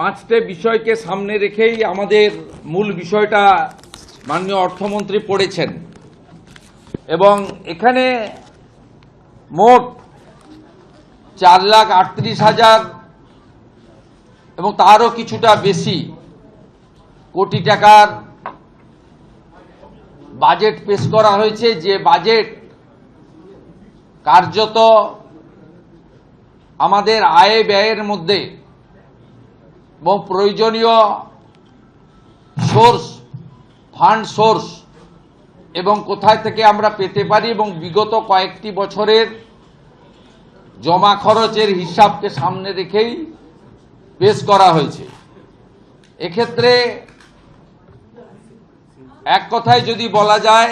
পাঁচটি বিষয়কে সামনে রেখেই আমাদের মূল বিষয়টা মাননীয় অর্থমন্ত্রী পড়েছেন এবং এখানে মোট 4,38,000 এবং তারও কিছুটা বেশি কোটি টাকার বাজেট পেশ করা হয়েছে, যে বাজেট কার্যত আমাদের আয় ব্যয়ের মধ্যে এবং প্রয়োজনীয় সোর্স, ফান্ড সোর্স এবং কোথায় থেকে আমরা পেতে পারি এবং বিগত কয়েকটি বছরের জমা খরচের হিসাবকে সামনে রেখেই পেশ করা হয়েছে। এক্ষেত্রে এক কথায় যদি বলা যায়,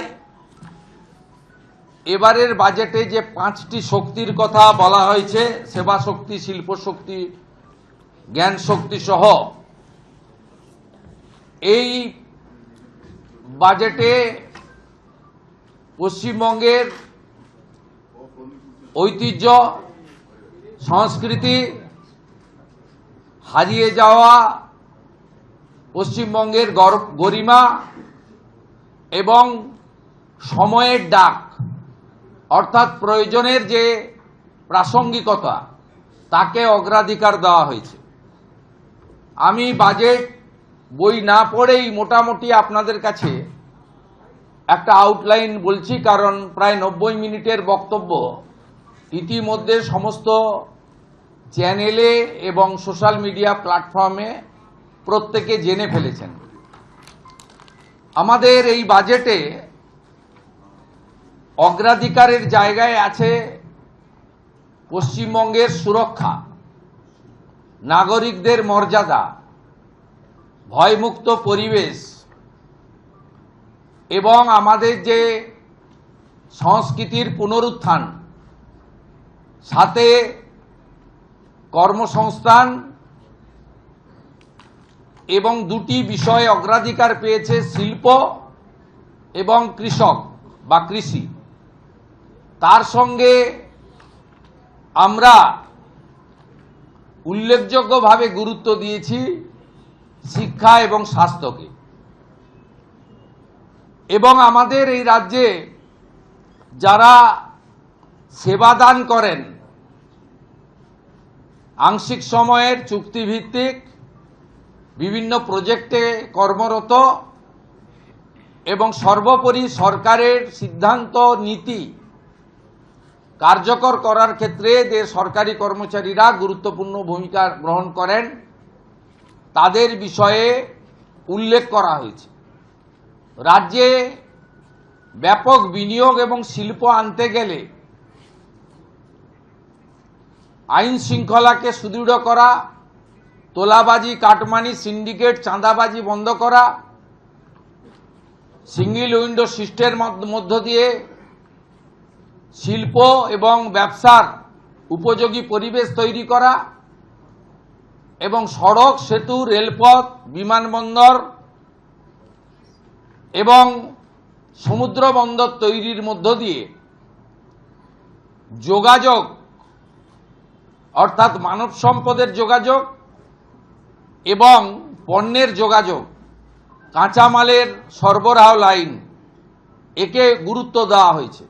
এবারের বাজেটে যে পাঁচটি শক্তির কথা বলা হয়েছে, সেবা শক্তি, শিল্প শক্তি, জ্ঞান শক্তি সহ, এই বাজেটে পশ্চিমবঙ্গের ঐতিহ্য, সংস্কৃতি, হারিয়ে যাওয়া পশ্চিমবঙ্গের গরিমা এবং সময়ের ডাক অর্থাৎ প্রয়োজনের যে প্রাসঙ্গিকতা, তাকে অগ্রাধিকার দেওয়া হয়েছে। আমি বাজেট বই না পড়েই মোটামুটি আপনাদের কাছে একটা আউটলাইন বলছি, কারণ প্রায় 90 মিনিটের বক্তব্য ইতিমধ্যে সমস্ত চ্যানেলে এবং সোশ্যাল মিডিয়া প্ল্যাটফর্মে প্রত্যেকে জেনে ফেলেছেন। আমাদের এই বাজেটে অগ্রাধিকারের জায়গায় আছে পশ্চিমবঙ্গের সুরক্ষা, নাগরিকদের মর্যাদা, ভয়মুক্ত পরিবেশ এবং আমাদের যে সংস্কৃতির পুনরুত্থান, সাথে কর্মসংস্থান এবং দুটি বিষয়ে অগ্রাধিকার পেয়েছে শিল্প এবং কৃষক বা কৃষি। তার সঙ্গে আমরা উল্লেখযোগ্যভাবে গুরুত্ব দিয়েছি শিক্ষা এবং স্বাস্থ্যকে। এবং আমাদের এই রাজ্যে যারা সেবাদান করেন, আংশিক সময়ের চুক্তিভিত্তিক বিভিন্ন প্রজেক্টে কর্মরত এবং সর্বোপরি সরকারের সিদ্ধান্ত নীতি কার্যকর করার ক্ষেত্রে যে সরকারি কর্মচারীরা গুরুত্বপূর্ণ ভূমিকা গ্রহণ করেন, তাদের বিষয়ে উল্লেখ করা হয়েছে। রাজ্যে ব্যাপক বিনিয়োগ এবং শিল্প আনতে গেলে আইন শৃঙ্খলাকে সুদৃঢ় করা, তোলাবাজি, কাটমানি, সিন্ডিকেট, চাঁদাবাজি বন্ধ করা, সিঙ্গেল উইন্ডো সিস্টেমের মধ্য দিয়ে শিল্প এবং ব্যবসার উপযোগী পরিবেশ তৈরি করা এবং সড়ক, সেতু, রেলপথ, বিমানবন্দর এবং সমুদ্র বন্দর তৈরির মধ্য দিয়ে যোগাযোগ অর্থাৎ মানব সম্পদের যোগাযোগ এবং পণ্যের যোগাযোগ, কাঁচামালের সরবরাহ লাইন, একে গুরুত্ব দেওয়া হয়েছে।